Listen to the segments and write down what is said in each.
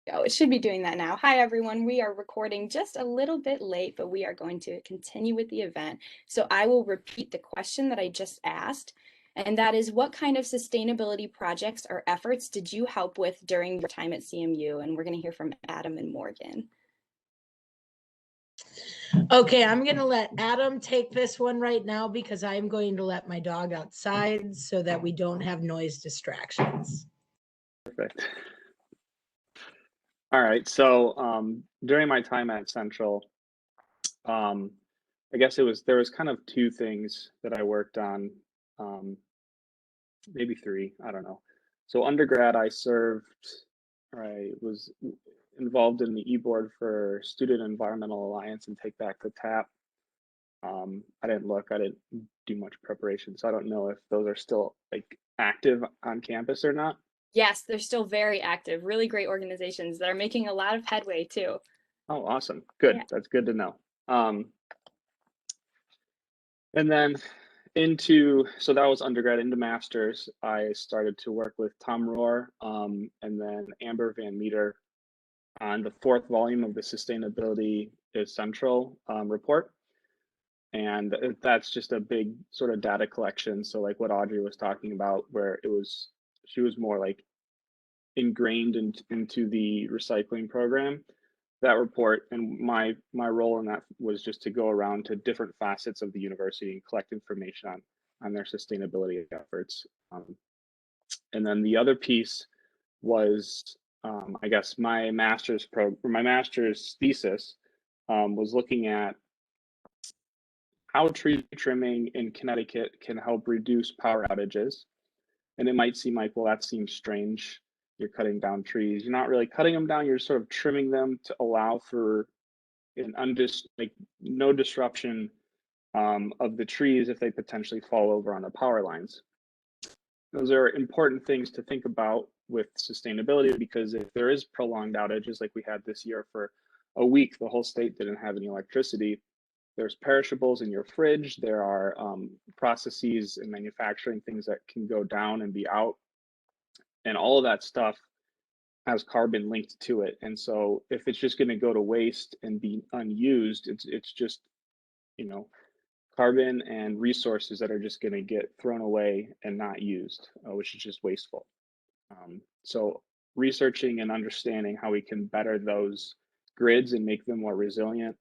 go. It should be doing that now. Hi, everyone. We are recording just a little bit late, but we are going to continue with the event. So I will repeat the question that I just asked, and that is, what kind of sustainability projects or efforts did you help with during your time at CMU? And we're going to hear from Adam and Morgan. Okay, I'm going to let Adam take this one right now because I'm going to let my dog outside so that we don't have noise distractions. Perfect. All right, so during my time at Central, I guess there was kind of two things that I worked on, maybe three, I don't know. So undergrad, I was involved in the e-board for Student Environmental Alliance and Take Back the Tap. I didn't do much preparation, so I don't know if those are still like active on campus or not. Yes, they're still very active, really great organizations that are making a lot of headway too. Oh, awesome. Good. Yeah. That's good to know. And then so that was undergrad. Into master's, I started to work with Tom Rohr and then Amber Van Meter on the 4th volume of the Sustainability is Central report. And that's just a big sort of data collection. So like what Audrie was talking about, where she was more like ingrained into the recycling program, that report, and my role in that was just to go around to different facets of the university and collect information on their sustainability efforts. And then the other piece was, I guess, my master's thesis was looking at how tree trimming in Connecticut can help reduce power outages. And it might seem like, well, that seems strange. You're cutting down trees. You're not really cutting them down. You're sort of trimming them to allow for no disruption of the trees if they potentially fall over on the power lines. Those are important things to think about with sustainability, because if there is prolonged outages like we had this year for a week, the whole state didn't have any electricity. There's perishables in your fridge. There are processes in manufacturing, things that can go down and be out. And all of that stuff has carbon linked to it. And so if it's just going to go to waste and be unused, it's just, carbon and resources that are just going to get thrown away and not used, which is just wasteful. So researching and understanding how we can better those grids and make them more resilient,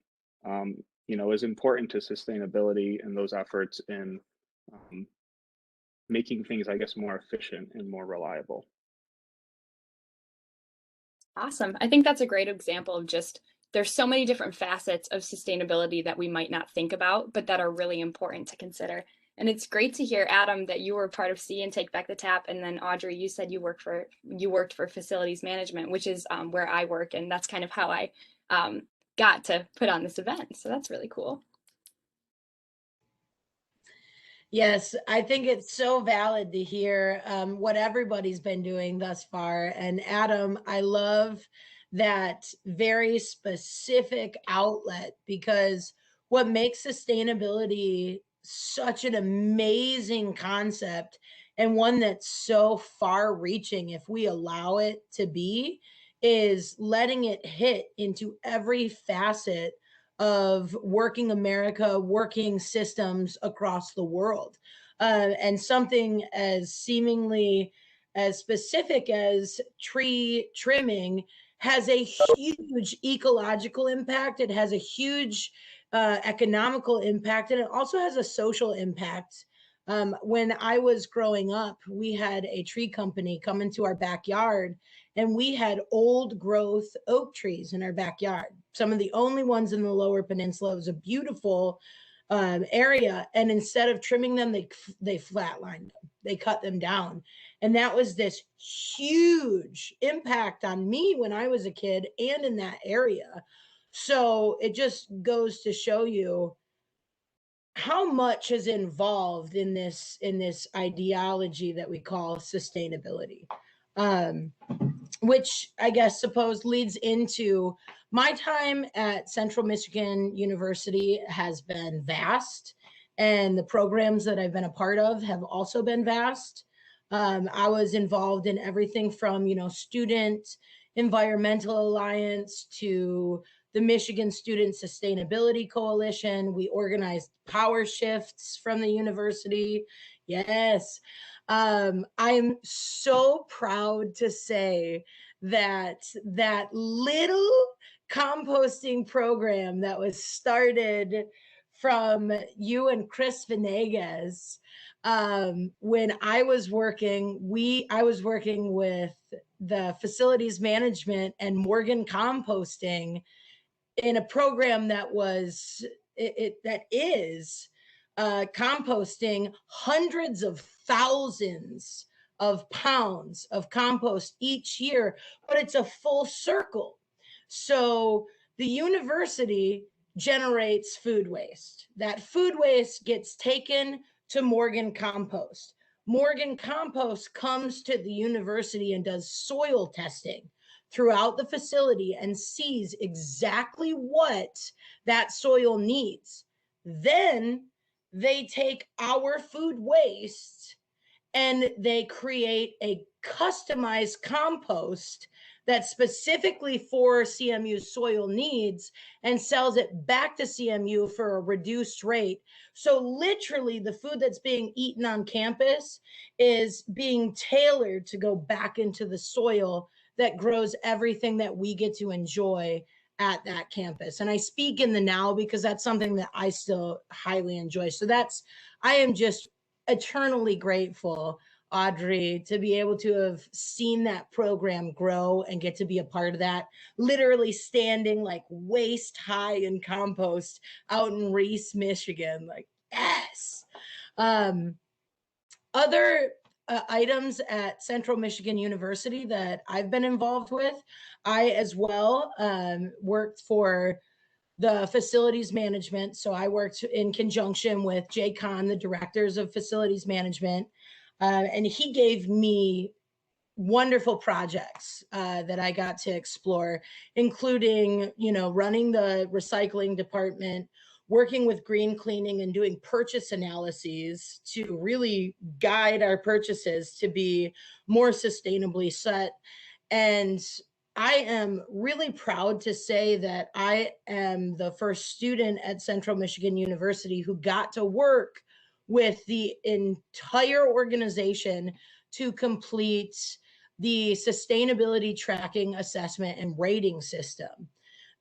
is important to sustainability and those efforts in making things, I guess, more efficient and more reliable. Awesome. I think that's a great example of just, there's so many different facets of sustainability that we might not think about, but that are really important to consider. And it's great to hear, Adam, that you were part of C and Take Back the Tap. And then Audrie, you said you worked for facilities management, which is where I work. And that's kind of how I got to put on this event. So that's really cool. Yes, I think it's so valid to hear what everybody's been doing thus far. And Adam, I love that very specific outlet, because what makes sustainability such an amazing concept, and one that's so far reaching if we allow it to be, is letting it hit into every facet of working America, working systems across the world. And something as seemingly as specific as tree trimming has a huge ecological impact. It has a huge economical impact, and it also has a social impact. When I was growing up, we had a tree company come into our backyard, and we had old growth oak trees in our backyard. Some of the only ones in the Lower Peninsula. It was a beautiful area. And instead of trimming them, they flatlined them. They cut them down. And that was this huge impact on me when I was a kid and in that area. So it just goes to show you how much is involved in this ideology that we call sustainability, which I guess leads into my time at Central Michigan University has been vast, and the programs that I've been a part of have also been vast. I was involved in everything from, student Environmental Alliance to the Michigan Student Sustainability Coalition. We organized power shifts from the university. Yes. I'm so proud to say that that little composting program that was started from you and Chris Venegas, when I was working with the facilities management and Morgan composting in a program that is composting hundreds of thousands of pounds of compost each year, but it's a full circle. So the university generates food waste. That food waste gets taken to Morgan Compost. Morgan Compost comes to the university and does soil testing throughout the facility and sees exactly what that soil needs. Then they take our food waste and they create a customized compost that's specifically for CMU soil needs and sells it back to CMU for a reduced rate. So literally the food that's being eaten on campus is being tailored to go back into the soil that grows everything that we get to enjoy at that campus. And I speak in the now because that's something that I still highly enjoy. So I am just eternally grateful, Audrie, to be able to have seen that program grow and get to be a part of that, literally standing like waist high in compost out in Reese, Michigan. Like, yes. Other items at Central Michigan University that I've been involved with, I as well worked for the facilities management. So I worked in conjunction with Jay Kahn, the directors of facilities management, and he gave me wonderful projects that I got to explore, including, running the recycling department, working with green cleaning and doing purchase analyses to really guide our purchases to be more sustainably set. And I am really proud to say that I am the first student at Central Michigan University who got to work with the entire organization to complete the sustainability tracking, assessment, and rating system.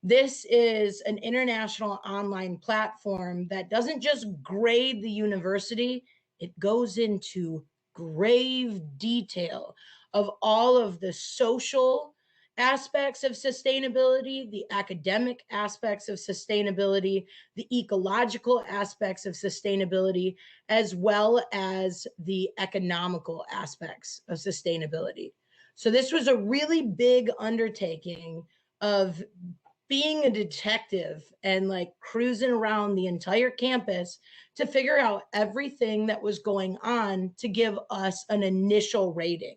This is an international online platform that doesn't just grade the university, it goes into grave detail of all of the social aspects of sustainability, the academic aspects of sustainability, the ecological aspects of sustainability, as well as the economical aspects of sustainability. So this was a really big undertaking of being a detective and like cruising around the entire campus to figure out everything that was going on to give us an initial rating.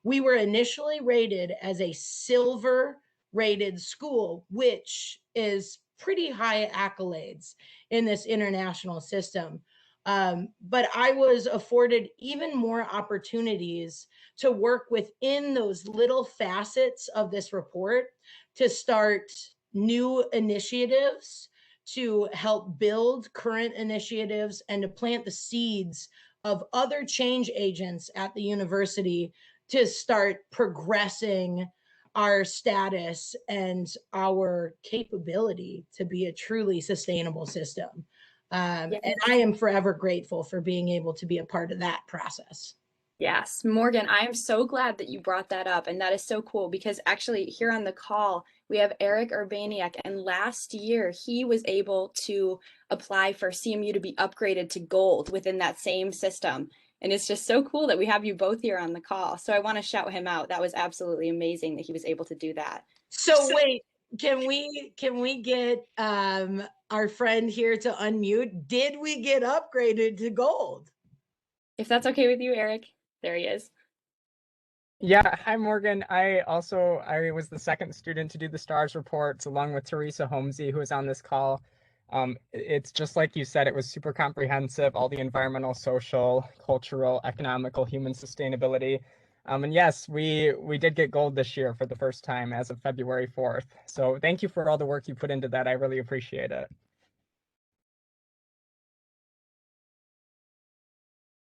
We were initially rated as a silver rated school, which is pretty high accolades in this international system. But I was afforded even more opportunities to work within those little facets of this report to start new initiatives, to help build current initiatives, and to plant the seeds of other change agents at the university to start progressing our status and our capability to be a truly sustainable system. Yes. And I am forever grateful for being able to be a part of that process. Yes, Morgan, I am so glad that you brought that up. And that is so cool because actually here on the call, we have Eric Urbaniak. And last year, he was able to apply for CMU to be upgraded to gold within that same system. And it's just so cool that we have you both here on the call. So I want to shout him out. That was absolutely amazing that he was able to do that. So wait, can we get our friend here to unmute? Did we get upgraded to gold? If that's okay with you, Eric, there he is. Yeah, hi Morgan. I was the second student to do the STARS reports along with Teresa Holmesy, who was on this call. It's just like you said, it was super comprehensive, all the environmental, social, cultural, economical, human sustainability. And yes, we did get gold this year for the first time as of February 4th. So thank you for all the work you put into that. I really appreciate it.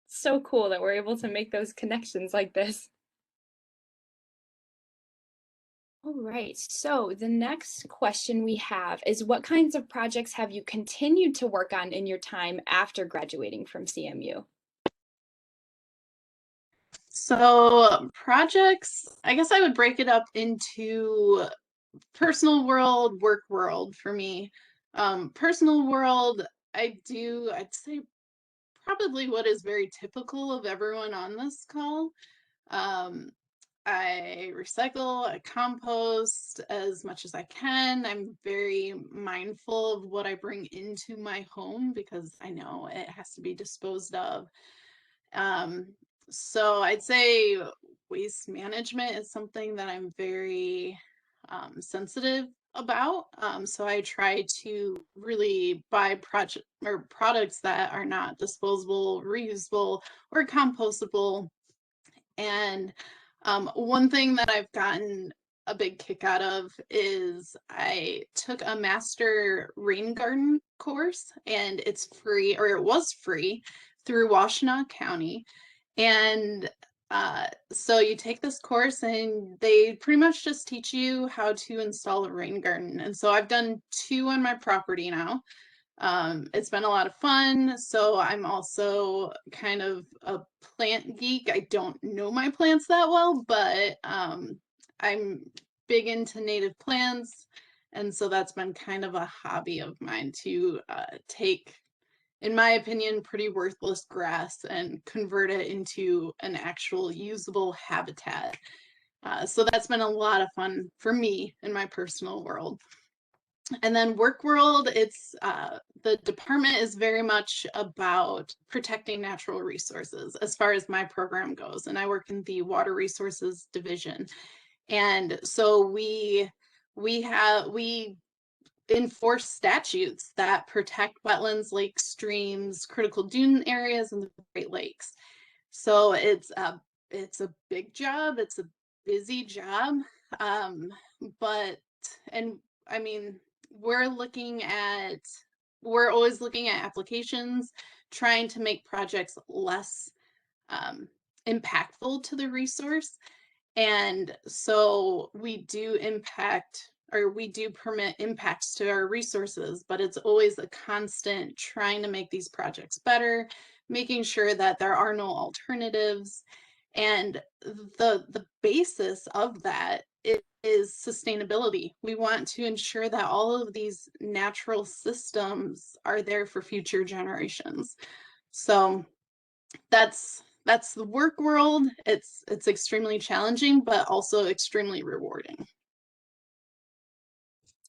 So cool that we're able to make those connections like this. All right, so the next question we have is, what kinds of projects have you continued to work on in your time after graduating from CMU? So projects, I guess I would break it up into personal world, work world for me. Personal world, I'd say probably what is very typical of everyone on this call. I recycle, I compost as much as I can. I'm very mindful of what I bring into my home because I know it has to be disposed of. So I'd say waste management is something that I'm very sensitive about. So I try to really buy products that are not disposable, reusable, or compostable. And one thing that I've gotten a big kick out of is I took a master rain garden course, and it's free, or it was free, through Washtenaw County. And so you take this course and they pretty much just teach you how to install a rain garden. And so I've done 2 on my property now. It's been a lot of fun. So I'm also kind of a plant geek. I don't know my plants that well, but I'm big into native plants. And so that's been kind of a hobby of mine to take, in my opinion, pretty worthless grass and convert it into an actual usable habitat. So that's been a lot of fun for me in my personal world. And then work world, it's the department is very much about protecting natural resources as far as my program goes. And I work in the water resources division. And so we enforce statutes that protect wetlands, lakes, streams, critical dune areas, and the Great Lakes. So it's a big job. It's a busy job. But I mean, we're always looking at applications, trying to make projects less impactful to the resource. And so we do permit impacts to our resources, but it's always a constant trying to make these projects better, making sure that there are no alternatives. And the basis of that is sustainability. We want to ensure that all of these natural systems are there for future generations. So that's the work world. It's extremely challenging, but also extremely rewarding.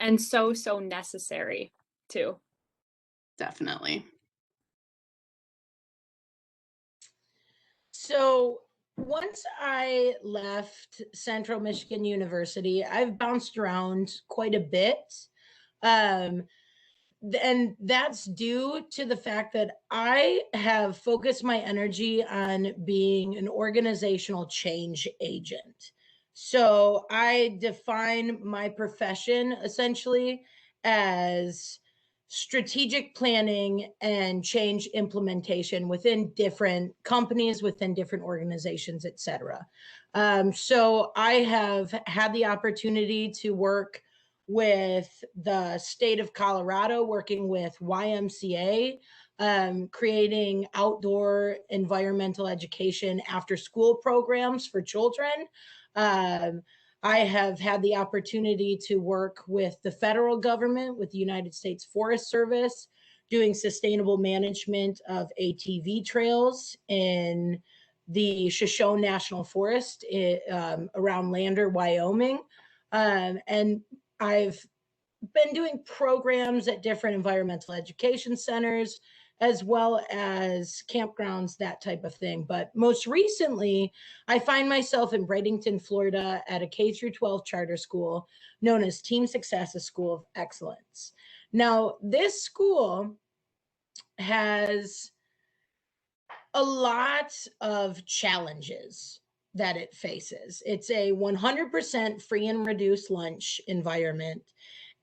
And so necessary too. Definitely. So once I left Central Michigan University, I've bounced around quite a bit. And that's due to the fact that I have focused my energy on being an organizational change agent. So I define my profession essentially as strategic planning and change implementation within different companies, within different organizations, et cetera. So I have had the opportunity to work with the state of Colorado, working with YMCA, creating outdoor environmental education after school programs for children. I have had the opportunity to work with the federal government, with the United States Forest Service, doing sustainable management of ATV trails in the Shoshone National Forest around Lander, Wyoming. And I've been doing programs at different environmental education centers, as well as campgrounds, that type of thing. But most recently, I find myself in Bradenton, Florida at a K through 12 charter school known as Team Success, a School of Excellence. Now, this school has a lot of challenges that it faces. It's a 100% free and reduced lunch environment.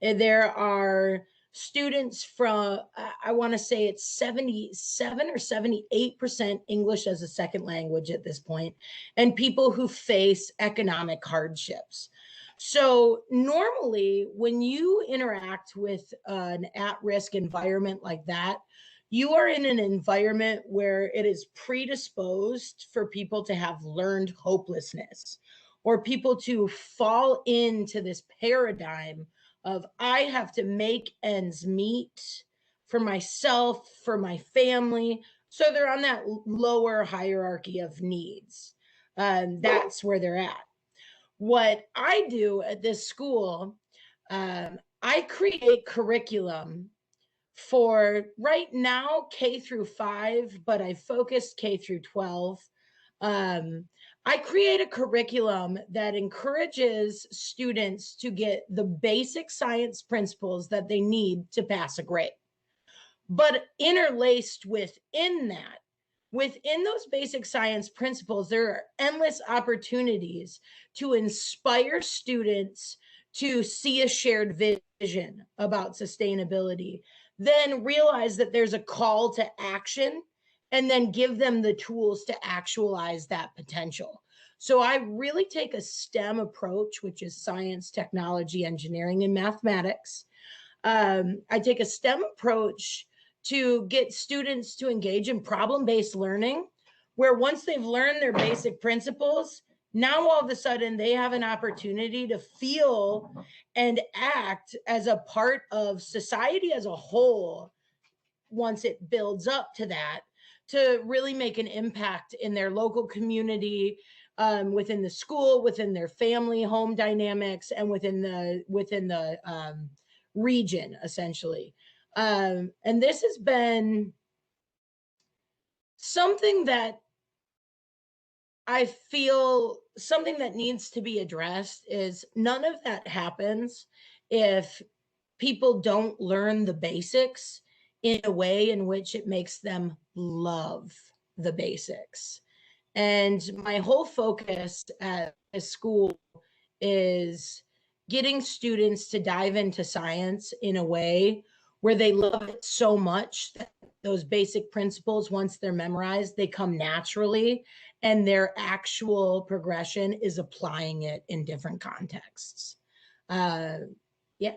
There are students from, I want to say it's 77 or 78% English as a second language at this point, and people who face economic hardships. So normally when you interact with an at-risk environment like that, you are in an environment where it is predisposed for people to have learned hopelessness, or people to fall into this paradigm of I have to make ends meet for myself, for my family. So they're on that lower hierarchy of needs. That's where they're at. What I do at this school, I create curriculum for right now K through 5, but I focused K through 12. I create a curriculum that encourages students to get the basic science principles that they need to pass a grade. But interlaced within that, within those basic science principles, there are endless opportunities to inspire students to see a shared vision about sustainability, then realize that there's a call to action, and then give them the tools to actualize that potential. So I really take a STEM approach, which is science, technology, engineering, and mathematics. I take a STEM approach to get students to engage in problem-based learning, where once they've learned their basic principles, now all of a sudden they have an opportunity to feel and act as a part of society as a whole, once it builds up to that, to really make an impact in their local community, within the school, within their family home dynamics, and within the region, essentially. And this has been something that I feel something that needs to be addressed. Is none of that happens if people don't learn the basics in a way in which it makes them love the basics. And my whole focus at a school is getting students to dive into science in a way where they love it so much that those basic principles, once they're memorized, they come naturally, and their actual progression is applying it in different contexts. Yeah.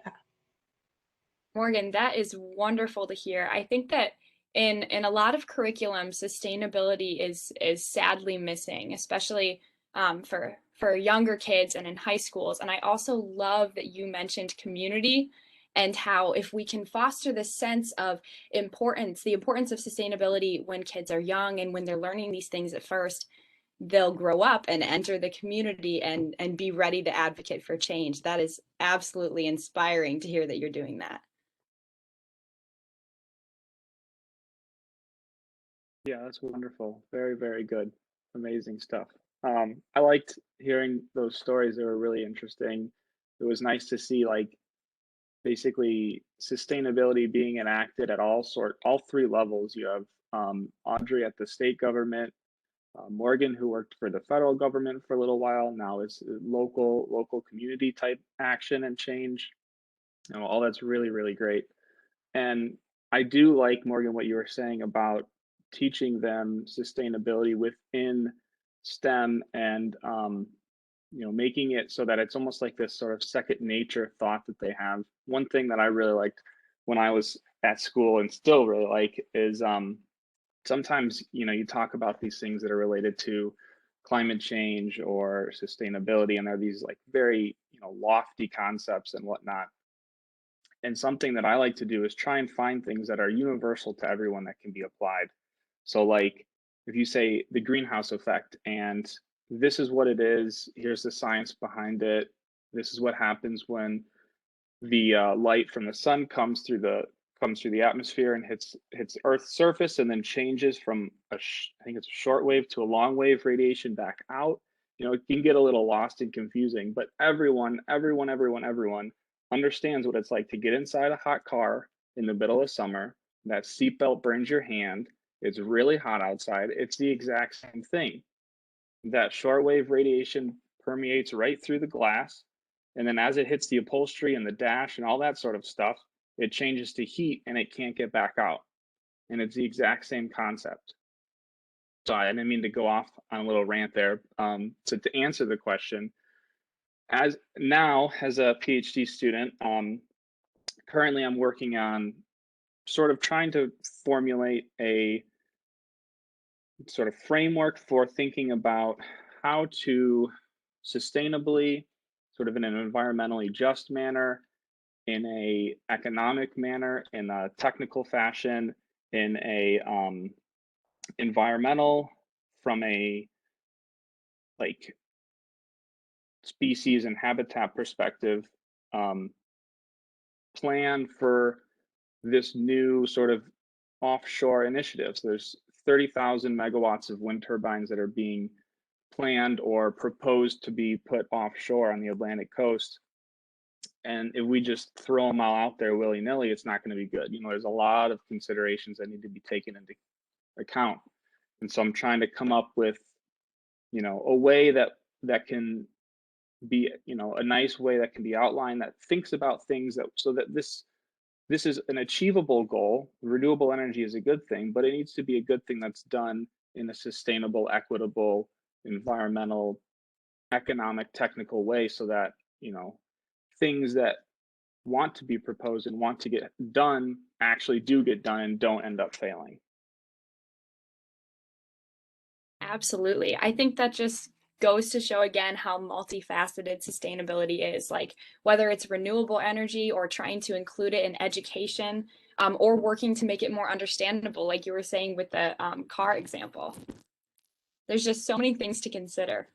Morgan, that is wonderful to hear. I think that in a lot of curriculum, sustainability is sadly missing, especially for younger kids and in high schools. And I also love that you mentioned community, and how if we can foster this sense of the importance of sustainability when kids are young and when they're learning these things at first, they'll grow up and enter the community and be ready to advocate for change. That is absolutely inspiring to hear that you're doing that. Yeah, that's wonderful. Very, very good. Amazing stuff. I liked hearing those stories. They were really interesting. It was nice to see like basically sustainability being enacted at all three levels. You have Audrie at the state government, Morgan, who worked for the federal government for a little while, now is local community type action and change. You know, all that's really, really great. And I do like, Morgan, what you were saying about teaching them sustainability within STEM, and making it so that it's almost like this sort of second nature thought that they have. One thing that I really liked when I was at school, and still really like, is sometimes you talk about these things that are related to climate change or sustainability, and they're these like very lofty concepts and whatnot. And something that I like to do is try and find things that are universal to everyone that can be applied. So like if you say the greenhouse effect, and this is what it is, here's the science behind it, this is what happens when the light from the sun comes through the atmosphere and hits Earth's surface, and then changes from I think it's a shortwave to a long wave radiation back out. It can get a little lost and confusing, but everyone understands what it's like to get inside a hot car in the middle of summer. That seatbelt burns your hand. It's really hot outside. It's the exact same thing. that shortwave radiation permeates right through the glass. And then as it hits the upholstery and the dash and all that sort of stuff, it changes to heat and it can't get back out. And it's the exact same concept. So I didn't mean to go off on a little rant there. So to answer the question, as a PhD student, currently I'm working on sort of trying to formulate a sort of framework for thinking about how to sustainably, sort of in an environmentally just manner, in a economic manner, in a technical fashion, in a environmental, from a like species and habitat perspective, plan for this new sort of offshore initiatives. There's 30,000 megawatts of wind turbines that are being planned or proposed to be put offshore on the Atlantic coast. And if we just throw them all out there willy-nilly, it's not going to be good. You know, there's a lot of considerations that need to be taken into account. And so I'm trying to come up with, you know, a way that can be, you know, a nice way that can be outlined, that thinks about things that, so that this is an achievable goal. Renewable energy is a good thing, but it needs to be a good thing that's done in a sustainable, equitable, environmental, economic, technical way, so that, you know, things that want to be proposed and want to get done actually do get done and don't end up failing. Absolutely. I think that just goes to show again how multifaceted sustainability is, like whether it's renewable energy or trying to include it in education, or working to make it more understandable, like you were saying with the car example. There's just so many things to consider.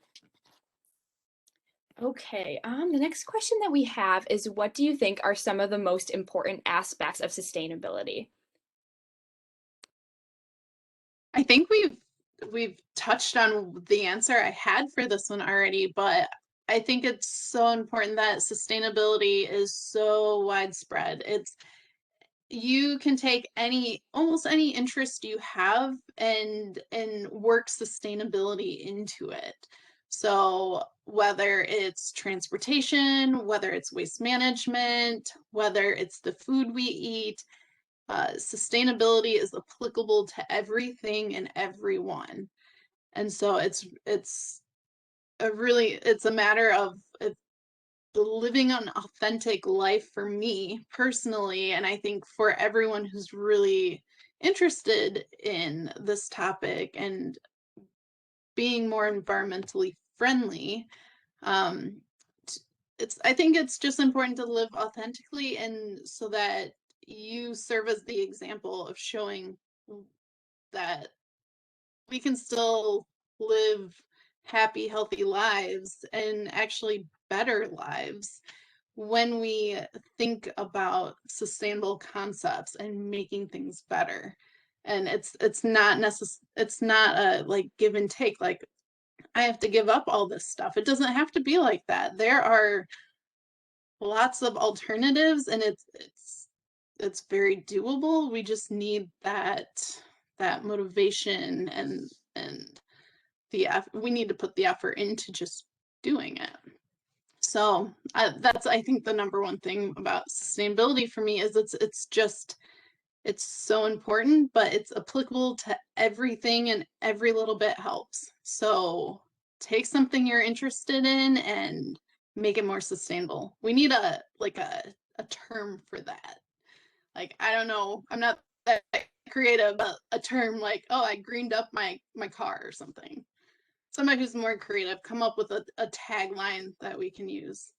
Okay, the next question that we have is, what do you think are some of the most important aspects of sustainability? I think we've touched on the answer I had for this one already, but I think it's so important that sustainability is so widespread. You can take almost any interest you have and work sustainability into it. So whether it's transportation, whether it's waste management, whether it's the food we eat, sustainability is applicable to everything and everyone. And so it's a matter of living an authentic life for me personally, and I think for everyone who's really interested in this topic and being more environmentally friendly. I think it's just important to live authentically, and so that you serve as the example of showing that we can still live happy, healthy lives, and actually better lives when we think about sustainable concepts and making things better. And it's not a like give and take, like I have to give up all this stuff. It doesn't have to be like that. There are lots of alternatives, and it's very doable. We just need that motivation and we need to put the effort into just doing it. So that's, I think, the number one thing about sustainability for me is it's so important, but it's applicable to everything, and every little bit helps. So take something you're interested in and make it more sustainable. We need a term for that. Like, I don't know, I'm not that creative, but a term like, oh, I greened up my car or something. Somebody who's more creative, come up with a tagline that we can use.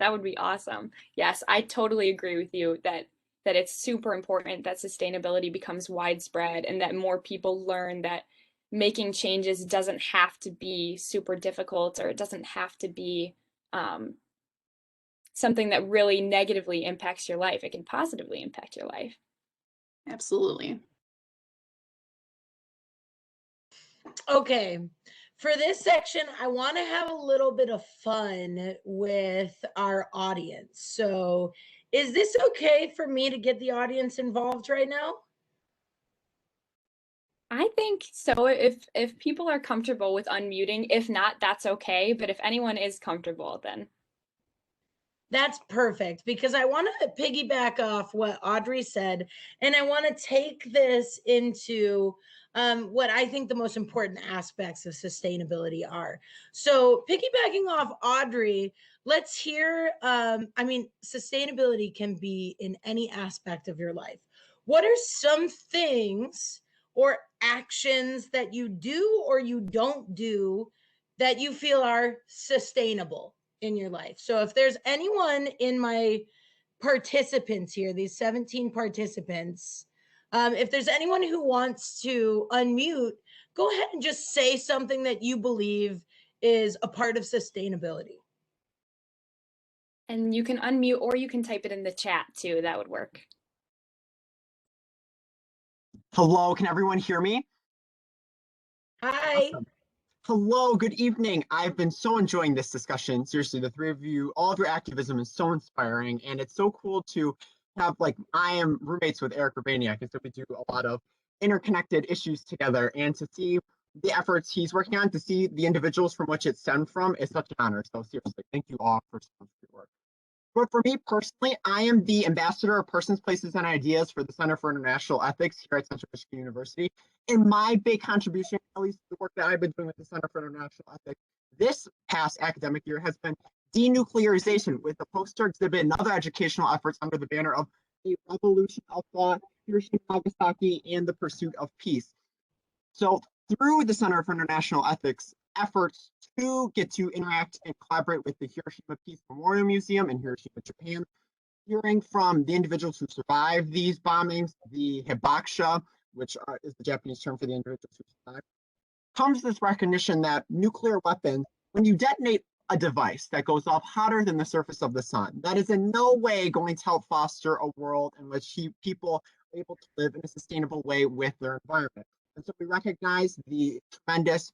That would be awesome. Yes, I totally agree with you that it's super important that sustainability becomes widespread, and that more people learn that making changes doesn't have to be super difficult, or it doesn't have to be something that really negatively impacts your life. It can positively impact your life. Absolutely. Okay, for this section, I want to have a little bit of fun with our audience. So is this okay for me to get the audience involved right now? I think so. If people are comfortable with unmuting, if not, that's okay. But if anyone is comfortable, then That's perfect, because I want to piggyback off what Audrie said, and I want to take this into what I think the most important aspects of sustainability are. So, piggybacking off Audrie, let's hear. I mean, sustainability can be in any aspect of your life. What are some things or actions that you do or you don't do that you feel are sustainable in your life? So if there's anyone in my participants here, these 17 participants, if there's anyone who wants to unmute, go ahead and just say something that you believe is a part of sustainability. and you can unmute or you can type it in the chat too. That would work. Hello, can everyone hear me? Hi. Awesome. Hello, good evening. I've been so enjoying this discussion. Seriously, the three of you, all of your activism is so inspiring, and it's so cool to have, like, I am roommates with Eric Urbaniak, and so we do a lot of interconnected issues together, and to see the efforts he's working on, to see the individuals from which it stemmed from is such an honor. So seriously, thank you all for so much good work. But for me personally, I am the ambassador of persons, places, and ideas for the Center for International Ethics here at Central Michigan University. And my big contribution, at least the work that I've been doing with the Center for International Ethics this past academic year, has been denuclearization, with a poster exhibit and other educational efforts under the banner of a revolution of thought, Hiroshima, Nagasaki, and the pursuit of peace. So through the Center for International Ethics efforts to get to interact and collaborate with the Hiroshima Peace Memorial Museum in Hiroshima, Japan, hearing from the individuals who survived these bombings, the hibakusha, which is the Japanese term for the individuals who survived, comes this recognition that nuclear weapons, when you detonate a device that goes off hotter than the surface of the sun, that is in no way going to help foster a world in which people are able to live in a sustainable way with their environment. And so we recognize the tremendous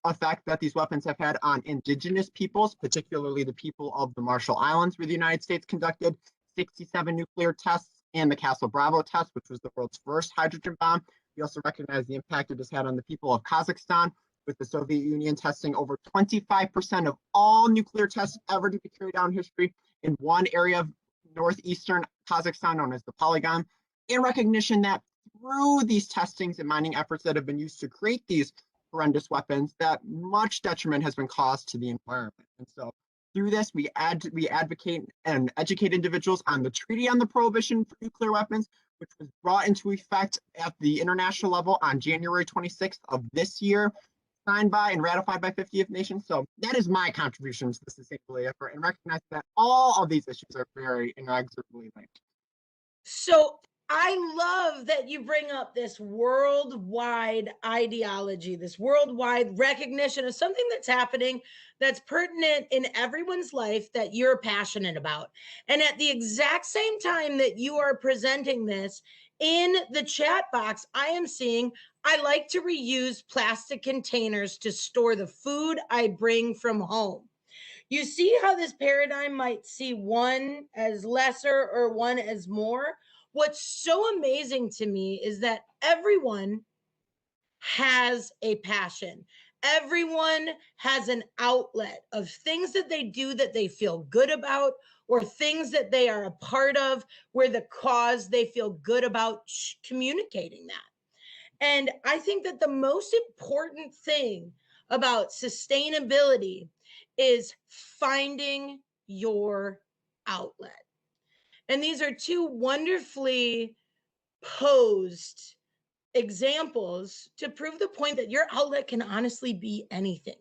effect that these weapons have had on indigenous peoples, particularly the people of the Marshall Islands, where the United States conducted 67 nuclear tests, and the Castle Bravo test, which was the world's first hydrogen bomb. We also recognize the impact it has had on the people of Kazakhstan, with the Soviet Union testing over 25% of all nuclear tests ever to be carried out in history in one area of northeastern Kazakhstan known as the Polygon, in recognition that through these testings and mining efforts that have been used to create these horrendous weapons, that much detriment has been caused to the environment. And so through this, we advocate and educate individuals on the Treaty on the Prohibition for Nuclear Weapons, which was brought into effect at the international level on January 26th of this year, signed by and ratified by 50th nations. So that is my contribution to the sustainability effort, and recognize that all of these issues are very inexorably linked. So I love that you bring up this worldwide ideology, this worldwide recognition of something that's happening that's pertinent in everyone's life that you're passionate about. And at the exact same time that you are presenting this, in the chat box, I am seeing I like to reuse plastic containers to store the food I bring from home. You see how this paradigm might see one as lesser or one as more? What's so amazing to me is that everyone has a passion. Everyone has an outlet of things that they do that they feel good about, or things that they are a part of where the cause they feel good about communicating that. And I think that the most important thing about sustainability is finding your outlet. And these are two wonderfully posed examples to prove the point that your outlet can honestly be anything.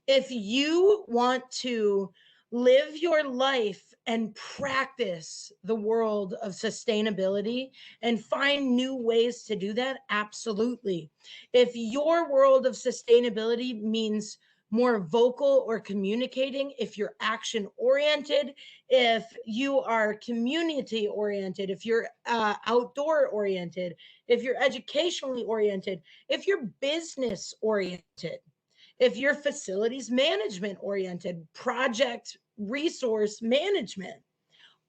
If you want to live your life and practice the world of sustainability and find new ways to do that, absolutely. If your world of sustainability means more vocal or communicating, if you're action oriented, if you are community oriented, if you're outdoor oriented, if you're educationally oriented, if you're business oriented, if you're facilities management oriented, project resource management,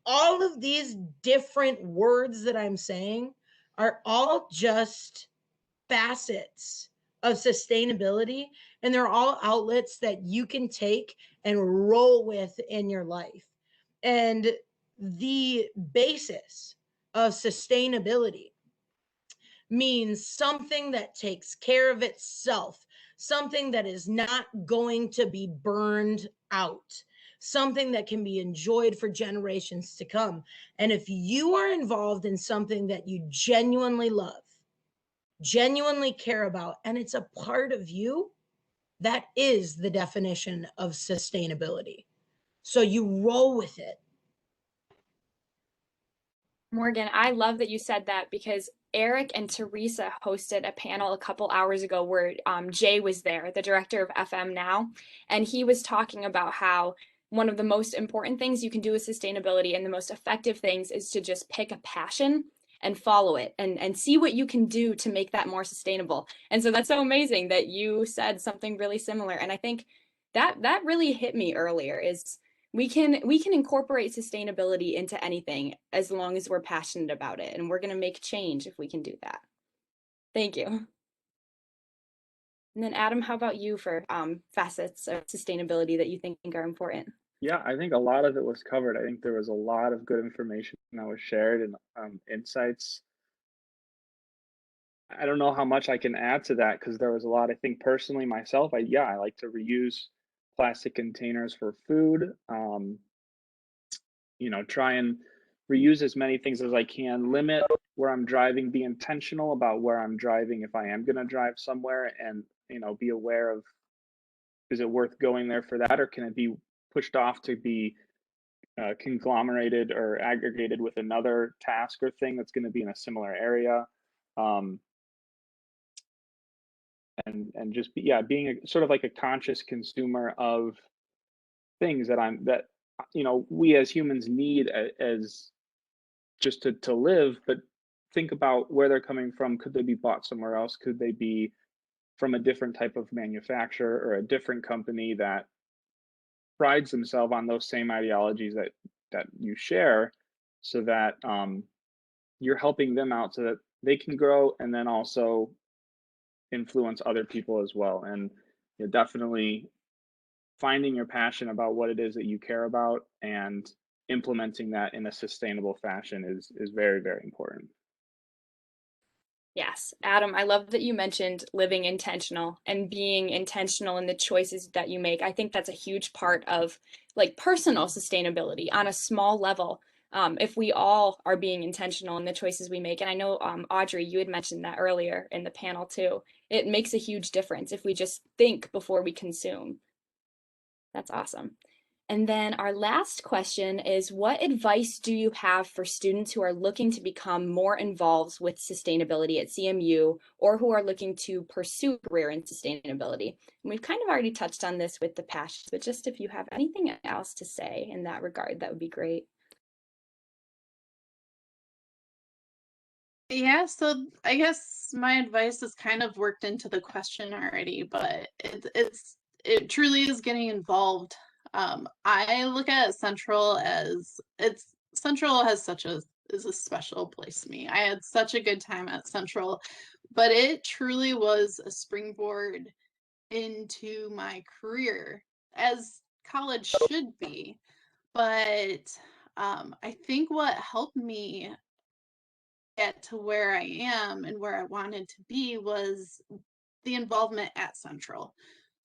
all of these different words that I'm saying are all just facets of sustainability, and they're all outlets that you can take and roll with in your life. And the basis of sustainability means something that takes care of itself, something that is not going to be burned out, something that can be enjoyed for generations to come. And if you are involved in something that you genuinely love, genuinely care about, and it's a part of you, that is the definition of sustainability. So you roll with it. Morgan, I love that you said that, because Eric and Teresa hosted a panel a couple hours ago where Jay was there, the director of FM Now, and he was talking about how one of the most important things you can do with sustainability and the most effective things is to just pick a passion and follow it and see what you can do to make that more sustainable. And so that's so amazing that you said something really similar. And I think that really hit me earlier, is we can incorporate sustainability into anything as long as we're passionate about it, and we're going to make change if we can do that. Thank you. And then Adam, how about you for facets of sustainability that you think are important? Yeah, I think a lot of it was covered. I think there was a lot of good information that was shared and insights. I don't know how much I can add to that, because there was a lot. I think personally myself, I like to reuse plastic containers for food. Try and reuse as many things as I can, limit where I'm driving, be intentional about where I'm driving if I am going to drive somewhere, and be aware of, is it worth going there for that, or can it be pushed off to be conglomerated or aggregated with another task or thing that's going to be in a similar area. And just being sort of like a conscious consumer of things that we as humans need as just to live, but think about where they're coming from. Could they be bought somewhere else? Could they be from a different type of manufacturer or a different company that prides themselves on those same ideologies that you share, so that you're helping them out so that they can grow and then also influence other people as well. And definitely finding your passion about what it is that you care about and implementing that in a sustainable fashion is very, very important. Yes, Adam, I love that you mentioned living intentional and being intentional in the choices that you make. I think that's a huge part of like personal sustainability on a small level. If we all are being intentional in the choices we make, and I know Audrey, you had mentioned that earlier in the panel too, it makes a huge difference if we just think before we consume. That's awesome. And then our last question is, what advice do you have for students who are looking to become more involved with sustainability at CMU, or who are looking to pursue a career in sustainability? And we've kind of already touched on this with the passions, but just if you have anything else to say in that regard, that would be great. Yeah, so I guess my advice is kind of worked into the question already, but it truly is getting involved. I look at Central as Central has is a special place to me. I had such a good time at Central, but it truly was a springboard into my career, as college should be. But I think what helped me get to where I am and where I wanted to be was the involvement at Central.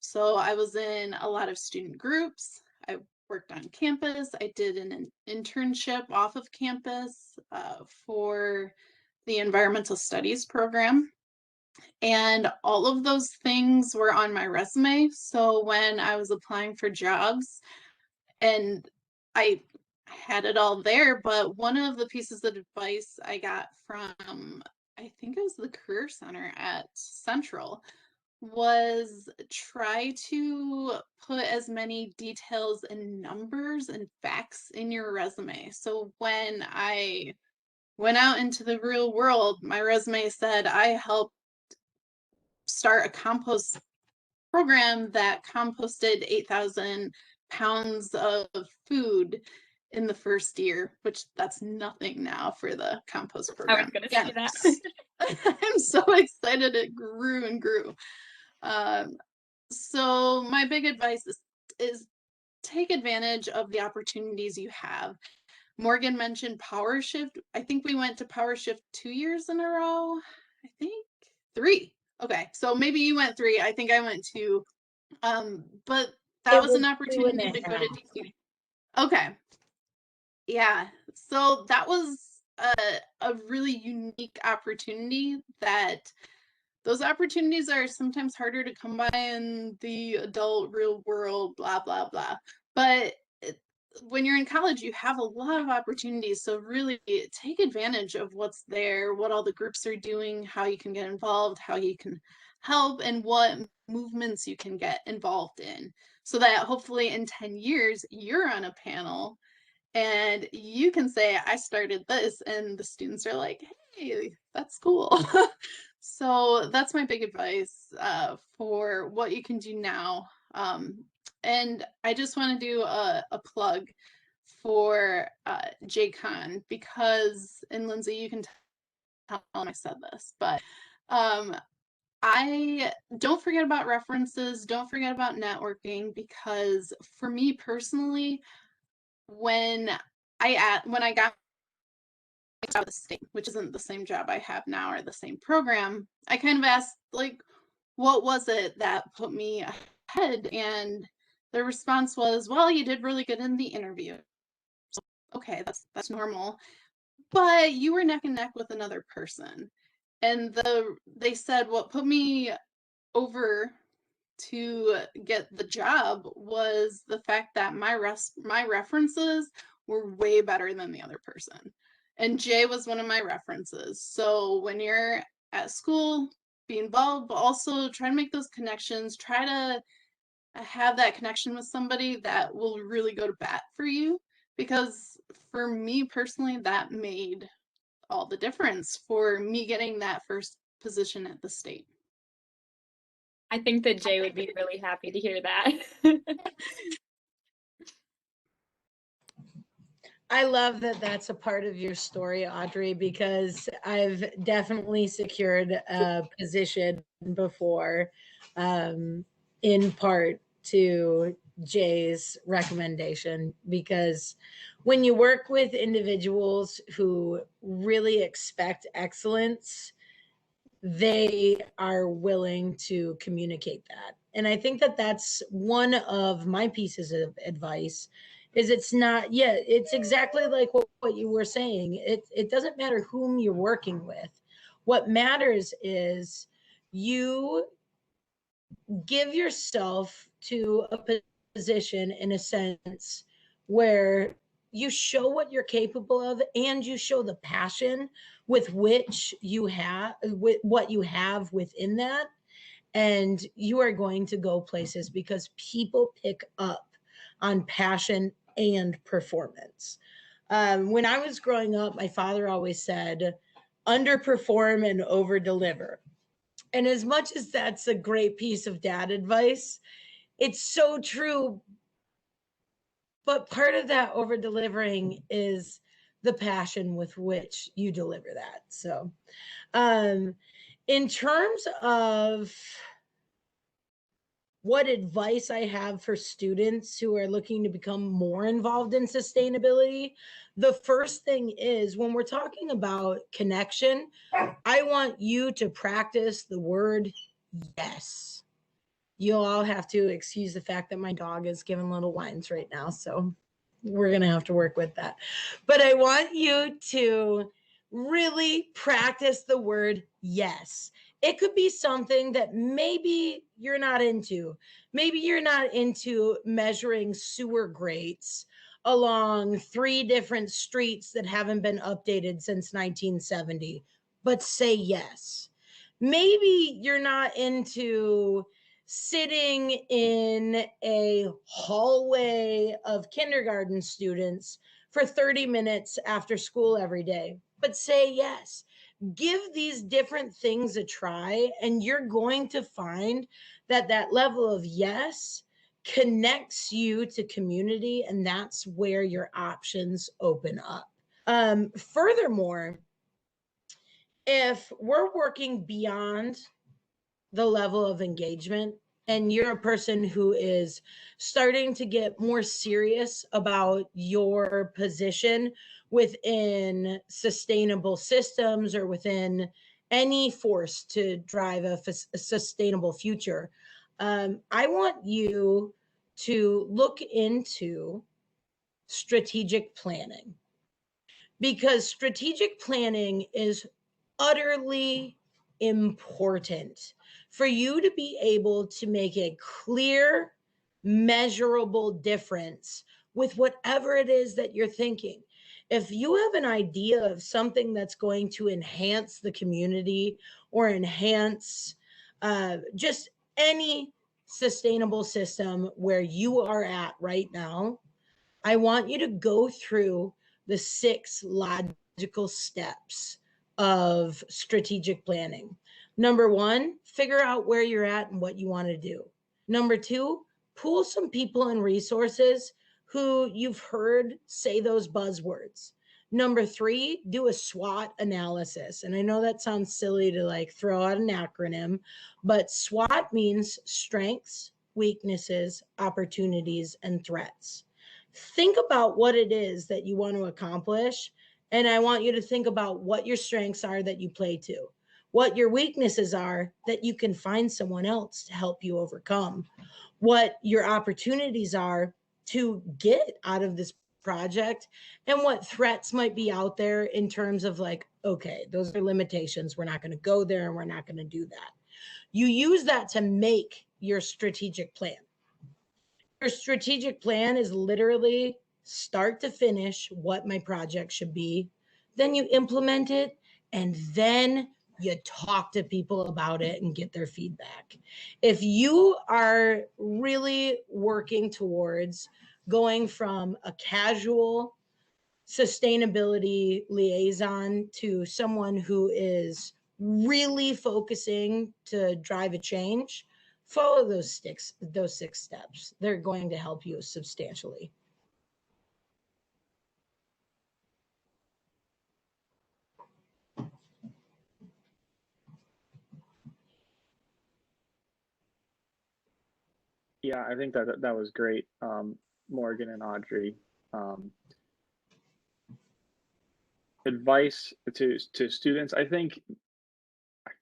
So I was in a lot of student groups. I worked on campus. I did an internship off of campus for the environmental studies program. And all of those things were on my resume. So when I was applying for jobs, and I had it all there, but one of the pieces of advice I got from, I think it was the Career Center at Central, was try to put as many details and numbers and facts in your resume. So when I went out into the real world, my resume said I helped start a compost program that composted 8,000 pounds of food in the first year, which that's nothing now for the compost I program. was going to Yeah. say that. I'm so excited it grew and grew. So my big advice is take advantage of the opportunities you have. Morgan mentioned PowerShift. I think we went to PowerShift 2 years in a row. I think 3. Okay, so maybe you went 3. I think I went 2. But that was an opportunity to go to DC. Okay. Yeah. So that was a really unique opportunity that those opportunities are sometimes harder to come by in the adult real world, blah, blah, blah. But when you're in college, you have a lot of opportunities. So really take advantage of what's there, what all the groups are doing, how you can get involved, how you can help, and what movements you can get involved in. So that hopefully in 10 years, you're on a panel and you can say, I started this, and the students are like, hey, that's cool. So that's my big advice for what you can do now. And I just want to do a plug for JCon because, and Lindsey, you can tell them I said this, but I don't forget about references, don't forget about networking, because for me personally, when I got out of the state, which isn't the same job I have now or the same program, I kind of asked, like, what was it that put me ahead? And the response was, well, you did really good in the interview. So, okay, that's normal. But you were neck and neck with another person. And they said what put me over to get the job was the fact that my references were way better than the other person. And Jay was one of my references. So when you're at school, be involved, but also try to make those connections, try to have that connection with somebody that will really go to bat for you. Because for me personally, that made all the difference for me getting that first position at the state. I think that Jay would be really happy to hear that. I love that that's a part of your story, Audrie, because I've definitely secured a position before, in part to Jay's recommendation. Because when you work with individuals who really expect excellence, they are willing to communicate that. And I think that that's one of my pieces of advice is it's not, yeah, it's exactly like what you were saying. It doesn't matter whom you're working with. What matters is you give yourself to a position in a sense where you show what you're capable of and you show the passion with which you have with what you have within that, and you are going to go places because people pick up on passion and performance. When I was growing up, my father always said underperform and over deliver. And as much as that's a great piece of dad advice, it's so true. But part of that over delivering is the passion with which you deliver that. So, in terms of what advice I have for students who are looking to become more involved in sustainability, the first thing is when we're talking about connection, I want you to practice the word yes. You'll all have to excuse the fact that my dog is giving little whines right now. So we're going to have to work with that. But I want you to really practice the word yes. It could be something that maybe you're not into. Maybe you're not into measuring sewer grates along 3 different streets that haven't been updated since 1970, but say yes. Maybe you're not into sitting in a hallway of kindergarten students for 30 minutes after school every day, but say yes. Give these different things a try, and you're going to find that that level of yes connects you to community, and that's where your options open up. Furthermore, if we're working beyond the level of engagement and you're a person who is starting to get more serious about your position within sustainable systems or within any force to drive a sustainable future, I want you to look into strategic planning, because strategic planning is utterly important for you to be able to make a clear, measurable difference with whatever it is that you're thinking. If you have an idea of something that's going to enhance the community or enhance just any sustainable system where you are at right now, I want you to go through the 6 logical steps of strategic planning. Number 1, figure out where you're at and what you want to do. Number 2, pool some people and resources who you've heard say those buzzwords. Number 3, do a SWOT analysis. And I know that sounds silly to like throw out an acronym, but SWOT means strengths, weaknesses, opportunities, and threats. Think about what it is that you want to accomplish. And I want you to think about what your strengths are that you play to, what your weaknesses are that you can find someone else to help you overcome, what your opportunities are to get out of this project, and what threats might be out there in terms of like, okay, those are limitations. We're not going to go there and we're not going to do that. You use that to make your strategic plan. Your strategic plan is literally start to finish what my project should be. Then you implement it, and then you talk to people about it and get their feedback. If you are really working towards going from a casual sustainability liaison to someone who is really focusing to drive a change, follow those 6 steps. They're going to help you substantially. Yeah, I think that was great, Morgan and Audrie. Advice to students. I think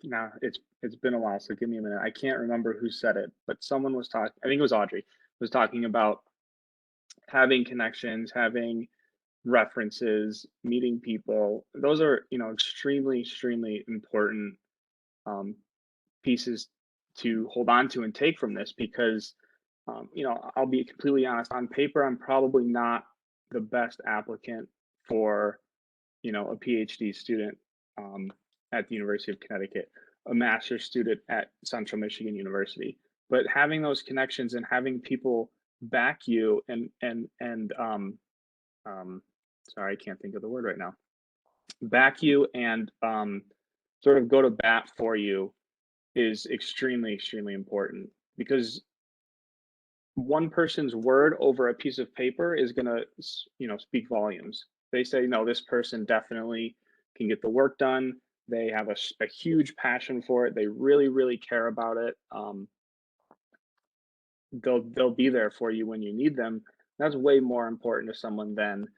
now it's been a while, so give me a minute. I can't remember who said it, but someone was talking. I think it was Audrie was talking about having connections, having references, meeting people. Those are extremely important pieces to hold on to and take from this, because I'll be completely honest, on paper I'm probably not the best applicant for a PhD student at the University of Connecticut, a master's student at Central Michigan University. But having those connections and having people back you and sorry, I can't think of the word right now, back you and sort of go to bat for you is extremely important, because one person's word over a piece of paper is going to speak volumes. They say, no, this person definitely can get the work done. They have a huge passion for it. They really care about it. They'll be there for you when you need them. That's way more important to someone than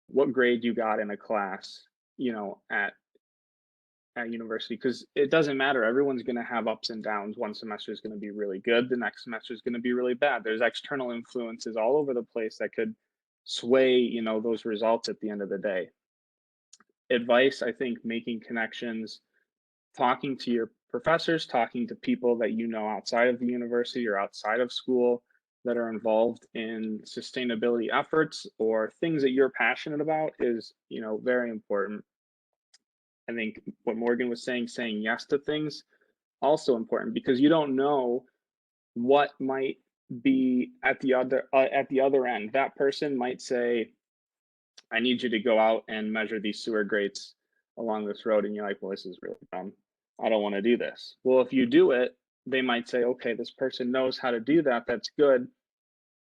what grade you got in a class, at university, because it doesn't matter. Everyone's going to have ups and downs. One semester is going to be really good. The next semester is going to be really bad. There's external influences all over the place that could sway, those results at the end of the day. Advice, I think, making connections, talking to your professors, talking to people that outside of the university or outside of school that are involved in sustainability efforts or things that you're passionate about is, very important. I think what Morgan was saying yes to things, also important, because you don't know what might be at the other end. That person might say, I need you to go out and measure these sewer grates along this road. And you're like, well, this is really dumb. I don't want to do this. Well, if you do it, they might say, okay, this person knows how to do that. That's good.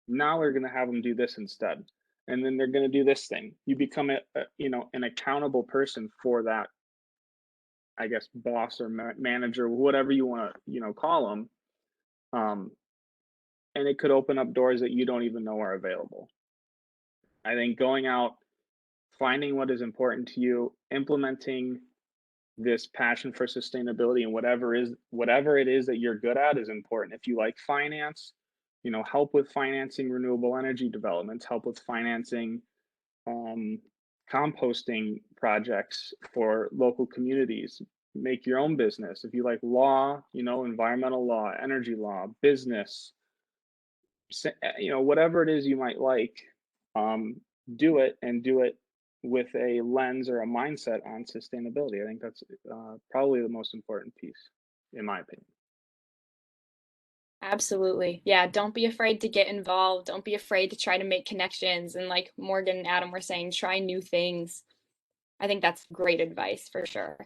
Now we're going to have them do this instead. And then they're going to do this thing. You become an accountable person for that, I guess, boss or manager, whatever you want to, call them. And it could open up doors that you don't even know are available. I think going out, finding what is important to you, implementing this passion for sustainability and whatever it is that you're good at is important. If you like finance, help with financing renewable energy developments, help with financing composting projects for local communities, make your own business. If you like law, environmental law, energy law, business, whatever it is you might like, do it, and do it with a lens or a mindset on sustainability. I think that's probably the most important piece, in my opinion. Absolutely. Yeah, don't be afraid to get involved. Don't be afraid to try to make connections. And like Morgan and Adam were saying, try new things. I think that's great advice for sure.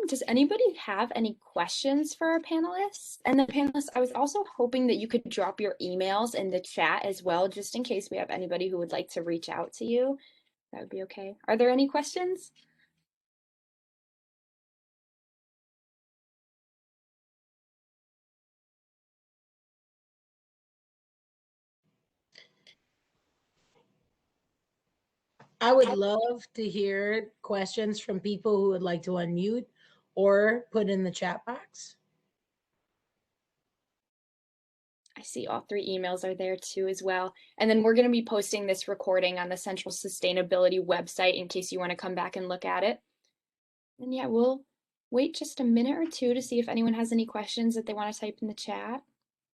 Does anybody have any questions for our panelists? And the panelists, I was also hoping that you could drop your emails in the chat as well, just in case we have anybody who would like to reach out to you. That would be okay. Are there any questions? I would love to hear questions from people who would like to unmute or put in the chat box. I see all three emails are there too as well. And then we're going to be posting this recording on the Central Sustainability website in case you want to come back and look at it. And yeah, we'll wait just a minute or two to see if anyone has any questions that they want to type in the chat.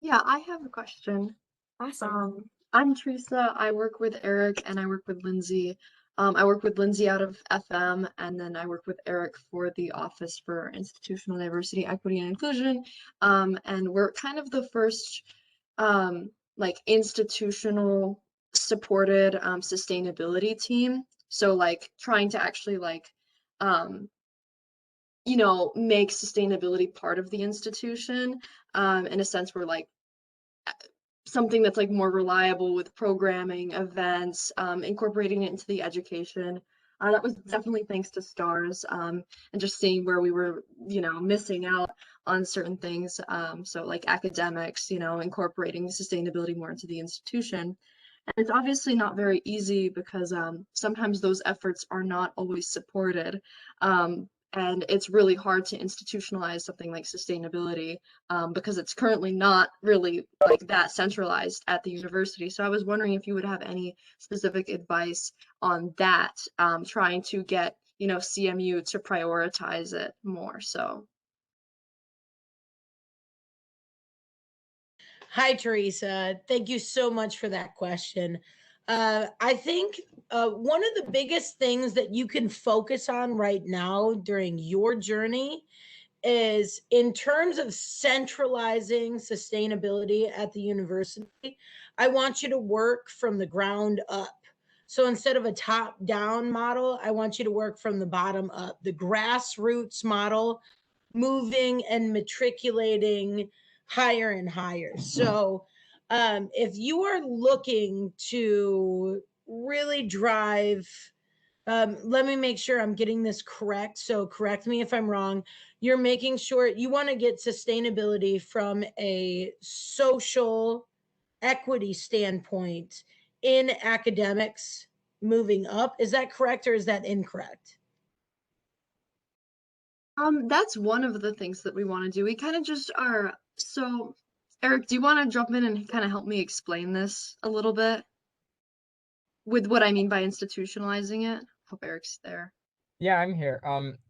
Yeah, I have a question. Awesome. I'm Teresa. I work with Eric and I work with Lindsey. I work with Lindsey out of FM, and then I work with Eric for the Office for Institutional Diversity, Equity, and Inclusion. And we're kind of the first like institutional supported sustainability team. So like trying to actually like make sustainability part of the institution in a sense where like something that's like more reliable with programming, events, incorporating it into the education. That was definitely thanks to STARS and just seeing where we were, missing out on certain things. So like academics, incorporating sustainability more into the institution. And it's obviously not very easy because sometimes those efforts are not always supported. And it's really hard to institutionalize something like sustainability because it's currently not really like that centralized at the university. So I was wondering if you would have any specific advice on that, trying to get, CMU to prioritize it more so. Hi, Teresa. Thank you so much for that question. I think one of the biggest things that you can focus on right now during your journey is in terms of centralizing sustainability at the university. I want you to work from the ground up. So instead of a top down model, I want you to work from the bottom up, the grassroots model, moving and matriculating higher and higher. So if you are looking to really drive, let me make sure I'm getting this correct. So correct me if I'm wrong. You're making sure you want to get sustainability from a social equity standpoint in academics moving up. Is that correct or is that incorrect? That's one of the things that we want to do. We kind of just are. So, Eric, do you want to jump in and kind of help me explain this a little bit with what I mean by institutionalizing it? Hope Eric's there. Yeah, I'm here.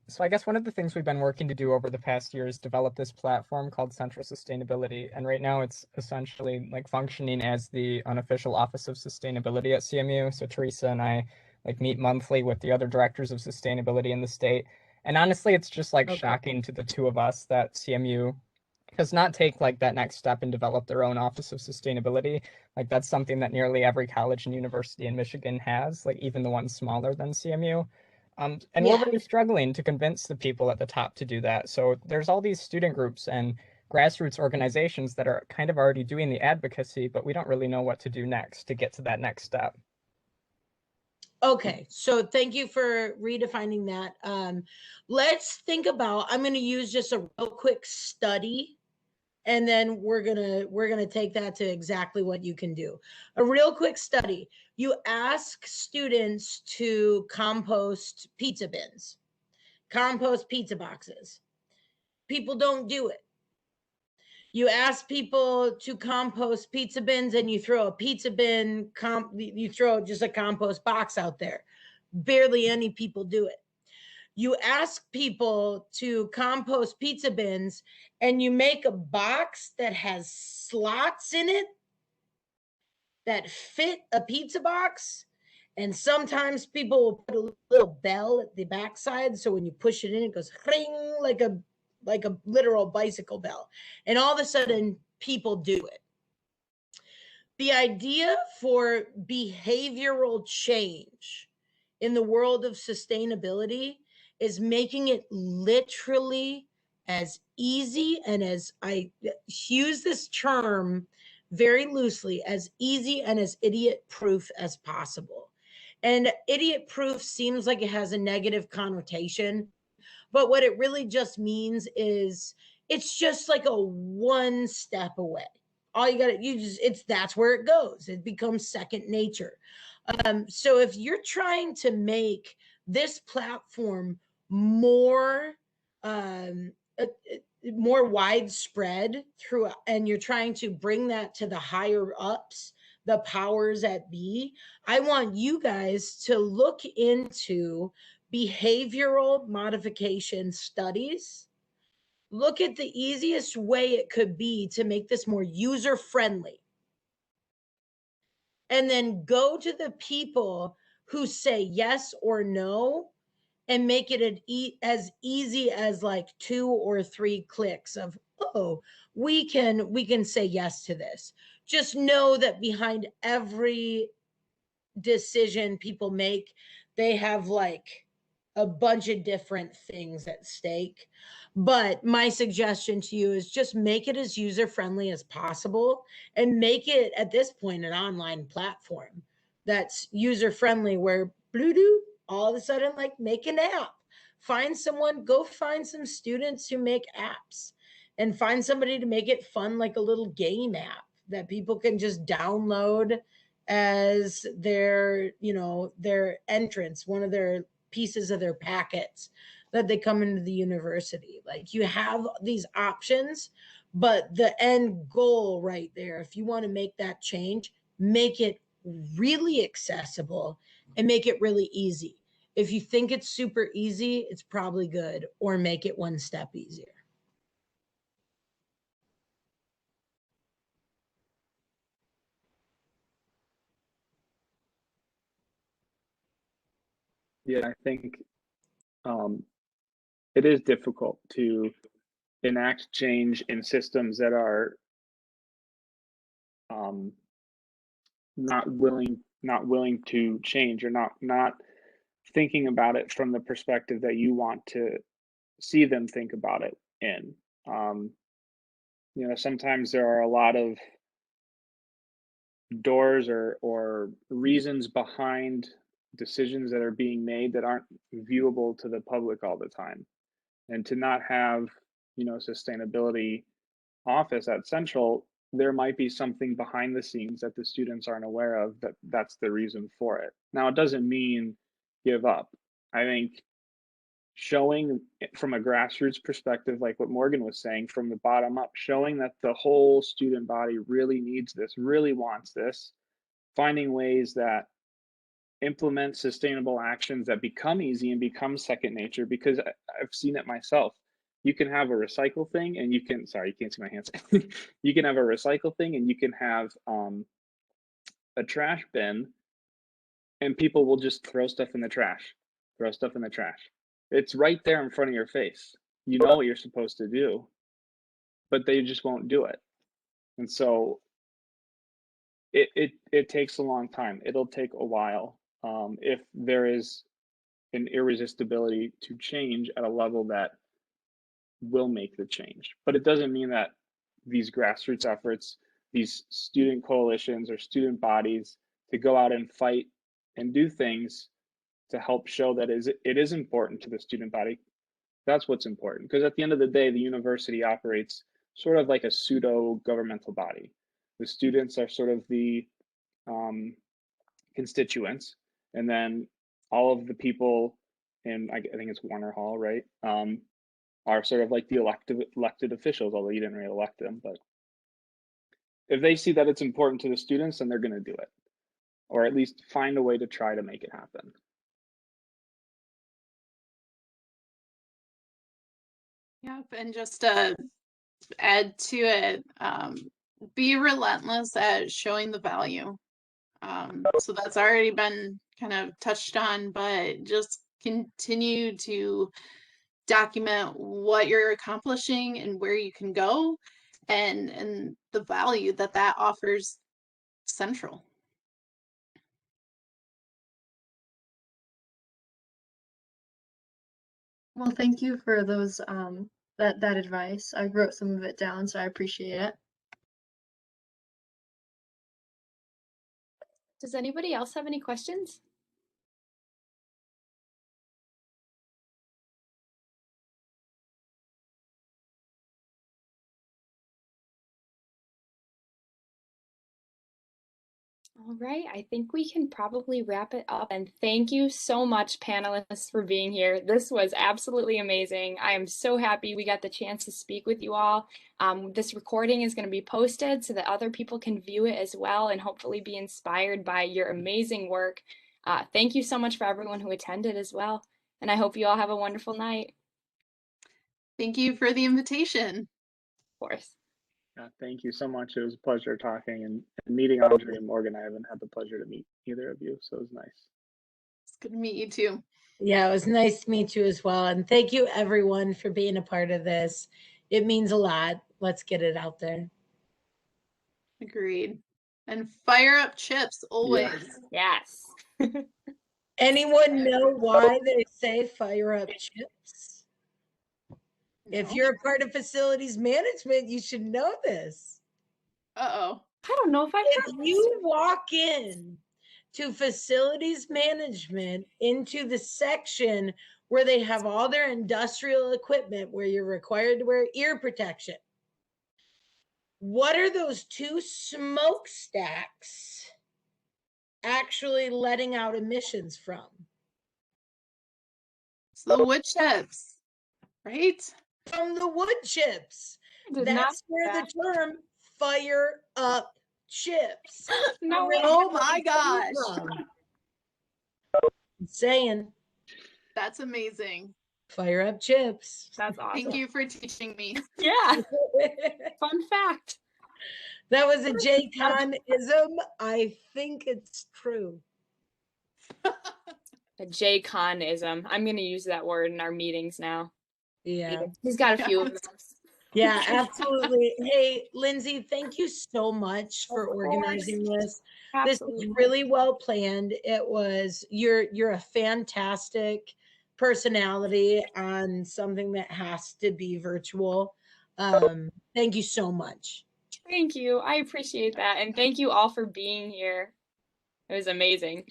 So I guess one of the things we've been working to do over the past year is develop this platform called Central Sustainability. And right now it's essentially like functioning as the unofficial Office of Sustainability at CMU. So Teresa and I like meet monthly with the other directors of sustainability in the state. And honestly, it's just like shocking to the two of us that CMU does not take like that next step and develop their own Office of Sustainability. Like that's something that nearly every college and university in Michigan has, like even the ones smaller than CMU. And we're really struggling to convince the people at the top to do that. So there's all these student groups and grassroots organizations that are kind of already doing the advocacy, but we don't really know what to do next to get to that next step. Okay, so thank you for redefining that. Let's think about, I'm going to use just a real quick study, and then we're gonna take that to exactly what you can do. A real quick study. You ask students to compost pizza bins, compost pizza boxes. People don't do it. You ask people to compost pizza bins, and you throw a pizza bin, you throw just a compost box out there. Barely any people do it. You ask people to compost pizza bins, and you make a box that has slots in it that fit a pizza box. And sometimes people will put a little bell at the backside, so when you push it in, it goes ring, like a literal bicycle bell. And all of a sudden, people do it. The idea for behavioral change in the world of sustainability is making it literally as easy, and as I use this term very loosely, as easy and as idiot proof as possible. And idiot proof seems like it has a negative connotation, but what it really just means is it's just like a one step away. All you gotta, that's where it goes. It becomes second nature. So if you're trying to make this platform more more widespread through, and you're trying to bring that to the higher ups, the powers that be, I want you guys to look into behavioral modification studies. Look at the easiest way it could be to make this more user friendly, and then go to the people who say yes or no, and make it as easy as like 2 or 3 clicks of, oh, we can say yes to this. Just know that behind every decision people make, they have like a bunch of different things at stake. But my suggestion to you is just make it as user friendly as possible, and make it at this point an online platform that's user friendly, where blue all of a sudden, like, make an app. Find someone, go find some students who make apps, and find somebody to make it fun, like a little game app that people can just download as their, their entrance, one of their pieces of their packets that they come into the university. Like, you have these options, but the end goal right there, if you want to make that change, make it really accessible and make it really easy. If you think it's super easy, it's probably good, or make it one step easier. Yeah, I think it is difficult to enact change in systems that are not willing to change, or not thinking about it from the perspective that you want to see them think about it in. Sometimes there are a lot of doors or reasons behind decisions that are being made that aren't viewable to the public all the time. And to not have, sustainability office at Central, there might be something behind the scenes that the students aren't aware of, that's the reason for it. Now, it doesn't mean give up. I think showing from a grassroots perspective, like what Morgan was saying, from the bottom up, showing that the whole student body really needs this, really wants this, finding ways that implement sustainable actions that become easy and become second nature, because I've seen it myself. You can have a recycle thing, and you can, sorry, you can't see my hands. You can have a recycle thing, and you can have a trash bin, and people will just throw stuff in the trash, throw stuff in the trash. It's right there in front of your face. You know what you're supposed to do, but they just won't do it. And so it takes a long time. It'll take a while. If there is an irresistibility to change at a level that will make the change. But it doesn't mean that these grassroots efforts, these student coalitions or student bodies to go out and fight and do things to help show that it is important to the student body. That's what's important, because at the end of the day, the university operates sort of like a pseudo governmental body. The students are sort of the constituents, and then all of the people in, I think it's Warner Hall, right, are sort of like the elected officials, although you didn't really elect them. But if they see that it's important to the students, then they're going to do it, or at least find a way to try to make it happen. Yep, and just to add to it, be relentless at showing the value. So that's already been kind of touched on, but just continue to document what you're accomplishing and where you can go, and the value that that offers Central. Well, thank you for those that advice. I wrote some of it down, so I appreciate it. Does anybody else have any questions? All right, I think we can probably wrap it up. And thank you so much, panelists, for being here. This was absolutely amazing. I am so happy we got the chance to speak with you all. This recording is going to be posted so that other people can view it as well and hopefully be inspired by your amazing work. Thank you so much for everyone who attended as well. And I hope you all have a wonderful night. Thank you for the invitation. Of course. Yeah, thank you so much. It was a pleasure talking and meeting Audrie and Morgan. I haven't had the pleasure to meet either of you, so it was nice. It's good to meet you too. Yeah, it was nice to meet you as well. And thank you everyone for being a part of this. It means a lot. Let's get it out there. Agreed. And fire up chips always. Yes. Anyone know why they say fire up chips? If No. you're a part of facilities management, you should know this. Uh-oh. I don't know if I've If heard this. you walk in to facilities management into the section where they have all their industrial equipment, where you're required to wear ear protection, what are those two smokestacks actually letting out emissions from? It's the wood chips, right? From the wood chips. Did not That's where know the term fire up chips. No, Oh my gosh. I'm saying That's amazing. fire up chips. that's awesome. Thank you for teaching me. Yeah, fun fact. That was a J-Con-ism. I think it's true. A J-Con-ism. I'm going to use that word in our meetings now. Yeah. He's got a few of those. Yeah, absolutely. Hey, Lindsey, thank you so much for organizing this. Absolutely. This is really well planned. It was, you're a fantastic personality on something that has to be virtual. Thank you so much. Thank you. I appreciate that. And thank you all for being here. It was amazing.